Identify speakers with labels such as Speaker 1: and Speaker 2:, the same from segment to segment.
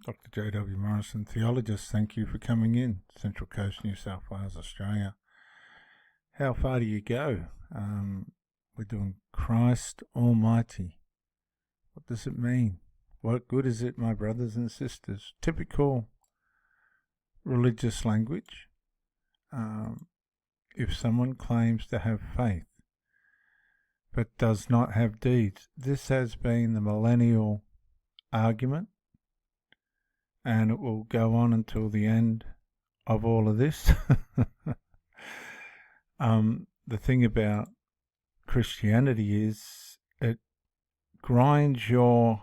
Speaker 1: Dr. J.W. Morrison, theologist, thank you for coming in. Central Coast, New South Wales, Australia. How far do you go? We're doing Christ Almighty. What does it mean? What good is it, my brothers and sisters? Typical religious language. If someone claims to have faith but does not have deeds, this has been the millennial argument, and it will go on until the end of all of this. The thing about Christianity is it grinds your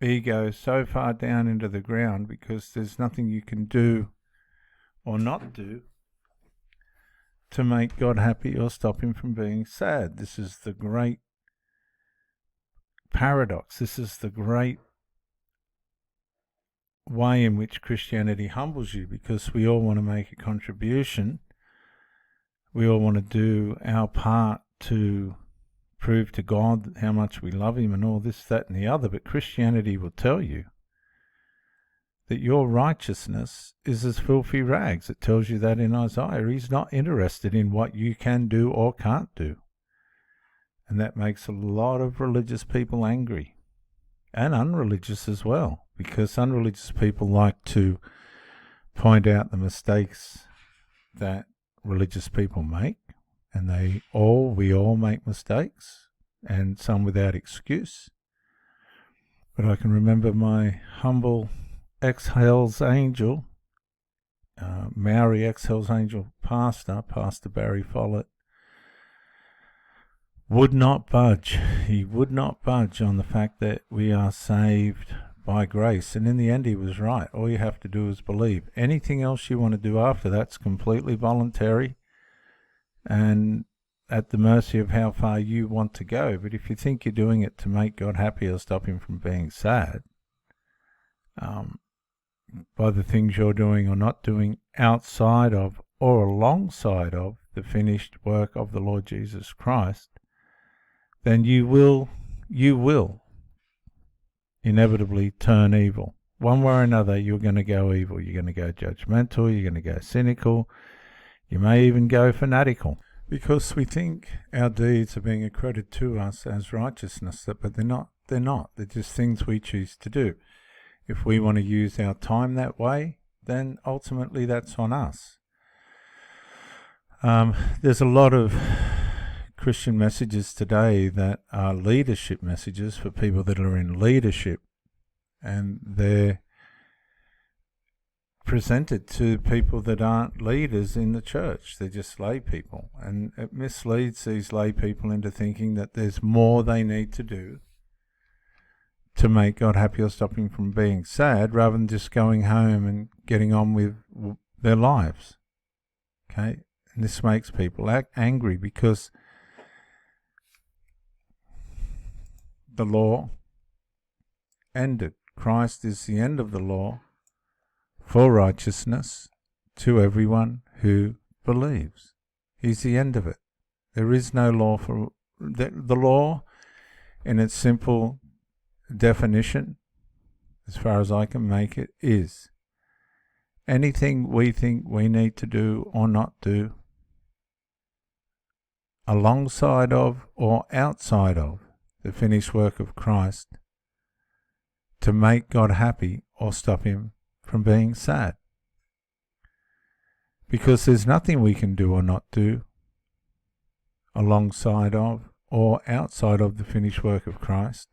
Speaker 1: ego so far down into the ground because there's nothing you can do or not do to make God happy or stop him from being sad. This is the great paradox. This is the great way in which Christianity humbles you, because we all want to make a contribution. We all want to do our part to prove to God how much we love him and all this, that and the other. But Christianity will tell you that your righteousness is as filthy rags. It tells you that in Isaiah. He's not interested in what you can do or can't do. And that makes a lot of religious people angry, and unreligious as well, because unreligious people like to point out the mistakes that religious people make, and we all make mistakes, and some without excuse. But I can remember my humble ex-Hells Angel, Maori ex-Hells Angel Pastor Barry Follett, would not budge. He would not budge on the fact that we are saved by grace. And in the end, he was right. All you have to do is believe. Anything else you want to do after that's completely voluntary and at the mercy of how far you want to go. But if you think you're doing it to make God happy or stop him from being sad, by the things you're doing or not doing outside of or alongside of the finished work of the Lord Jesus Christ, then you will inevitably turn evil. One way or another, you're going to go evil. You're going to go judgmental. You're going to go cynical. You may even go fanatical, because we think our deeds are being accredited to us as righteousness, but they're not. They're not. They're just things we choose to do. If we want to use our time that way, then ultimately that's on us. There's a lot of Christian messages today that are leadership messages for people that are in leadership, and they're presented to people that aren't leaders in the church. They're just lay people, and it misleads these lay people into thinking that there's more they need to do to make God happy or stop him from being sad, rather than just going home and getting on with their lives. Okay? And this makes people angry, because the law ended. Christ is the end of the law for righteousness to everyone who believes. He's the end of it. There is no law for the law in its simple definition, as far as I can make it, is anything we think we need to do or not do alongside of or outside of the finished work of Christ to make God happy or stop him from being sad. Because there's nothing we can do or not do alongside of or outside of the finished work of Christ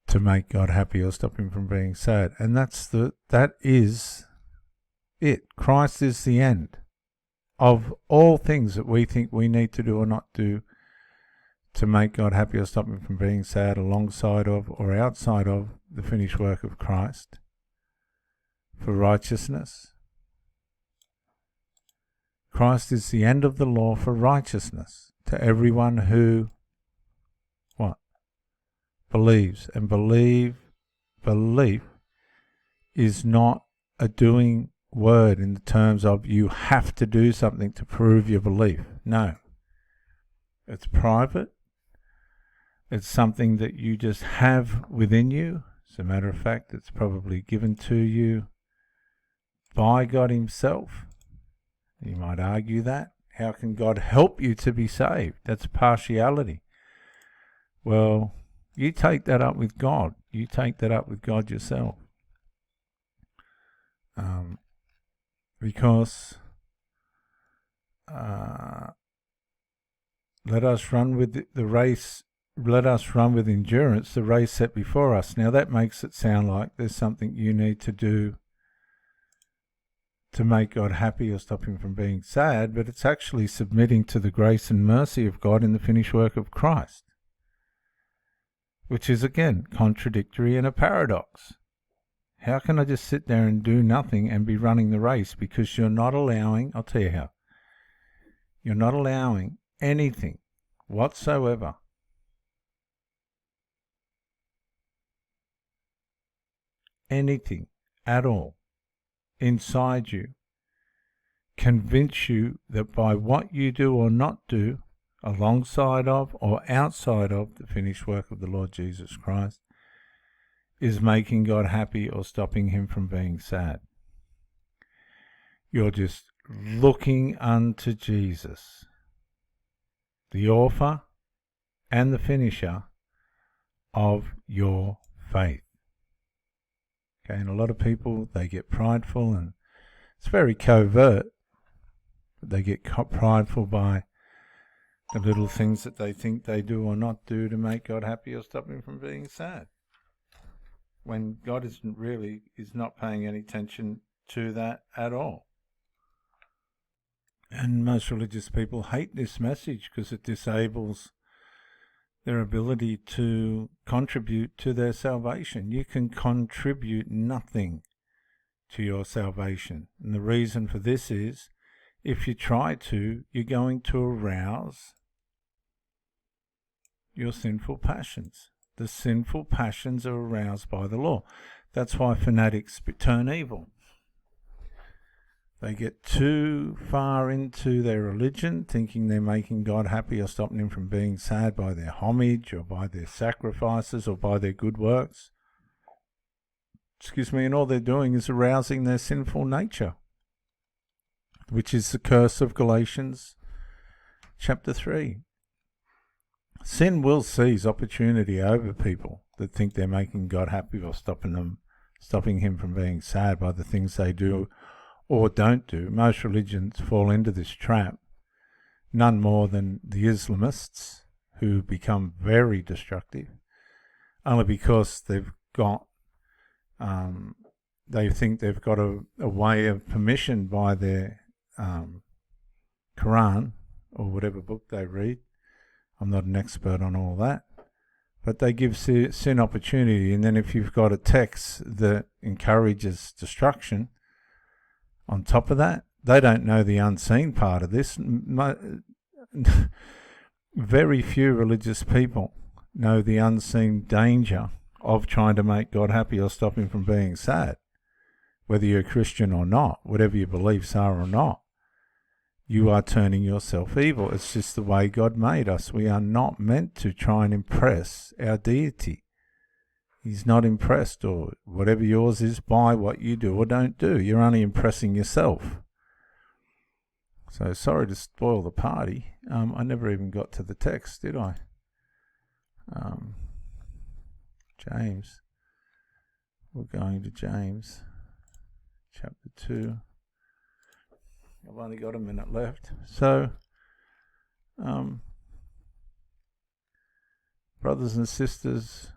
Speaker 1: to make God happy or stop him from being sad. And that is it. Christ is the end of all things that we think we need to do or not do to make God happy or stop him from being sad, alongside of or outside of the finished work of Christ for righteousness. Christ is the end of the law for righteousness to everyone who believes. And belief is not a doing word in the terms of you have to do something to prove your belief. No. It's private. It's something that you just have within you, As a matter of fact, it's probably given to you by God himself. You might argue that. How can God help you to be saved? That's partiality. Well, you take that up with God. You take that up with God yourself. Because let us run with the race. Let us run with endurance the race set before us. Now that makes it sound like there's something you need to do to make God happy or stop him from being sad, but it's actually submitting to the grace and mercy of God in the finished work of Christ, which is again contradictory and a paradox. How can I just sit there and do nothing and be running the race? Because you're not allowing, I'll tell you how, you're not allowing anything whatsoever anything at all inside you convince you that by what you do or not do alongside of or outside of the finished work of the Lord Jesus Christ is making God happy or stopping him from being sad. You're just looking unto Jesus, the author and the finisher of your faith. Okay, and a lot of people, they get prideful, and it's very covert, but they get prideful by the little things that they think they do or not do to make God happy or stop him from being sad, when God is not paying any attention to that at all. And most religious people hate this message because it disables their ability to contribute to their salvation. You can contribute nothing to your salvation. And the reason for this is, if you try to, you're going to arouse your sinful passions. The sinful passions are aroused by the law. That's why fanatics turn evil. They get too far into their religion, thinking they're making God happy or stopping him from being sad by their homage or by their sacrifices or by their good works. And all they're doing is arousing their sinful nature, which is the curse of Galatians chapter 3. Sin will seize opportunity over people that think they're making God happy or stopping him from being sad by the things they do or don't do. Most religions fall into this trap, none more than the Islamists, who become very destructive, only because they've got, they think they've got a way of permission by their Quran or whatever book they read. I'm not an expert on all that, but they give sin opportunity, and then if you've got a text that encourages destruction, on top of that, they don't know the unseen part of this. Very few religious people know the unseen danger of trying to make God happy or stop him from being sad. Whether you're a Christian or not, whatever your beliefs are or not, you are turning yourself evil. It's just the way God made us. We are not meant to try and impress our deity. He's not impressed, or whatever yours is, by what you do or don't do. You're only impressing yourself. So sorry to spoil the party. I never even got to the text, did I? James. We're going to James chapter 2. I've only got a minute left. So, brothers and sisters,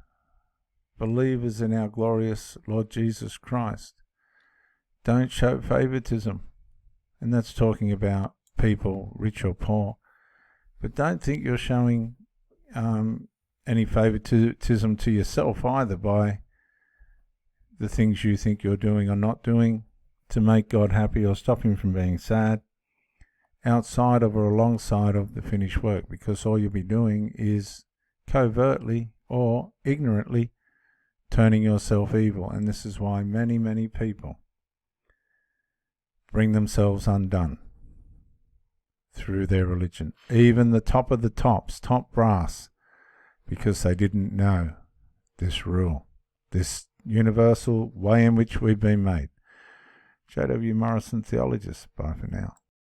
Speaker 1: believers in our glorious Lord Jesus Christ, don't show favoritism. And that's talking about people, rich or poor. But don't think you're showing any favoritism to yourself either by the things you think you're doing or not doing to make God happy or stop him from being sad, outside of or alongside of the finished work, because all you'll be doing is covertly or ignorantly turning yourself evil. And this is why many, many people bring themselves undone through their religion. Even the top of the tops, top brass, because they didn't know this rule. this universal way in which we've been made. J.W. Morrison, Theologist. Bye for now.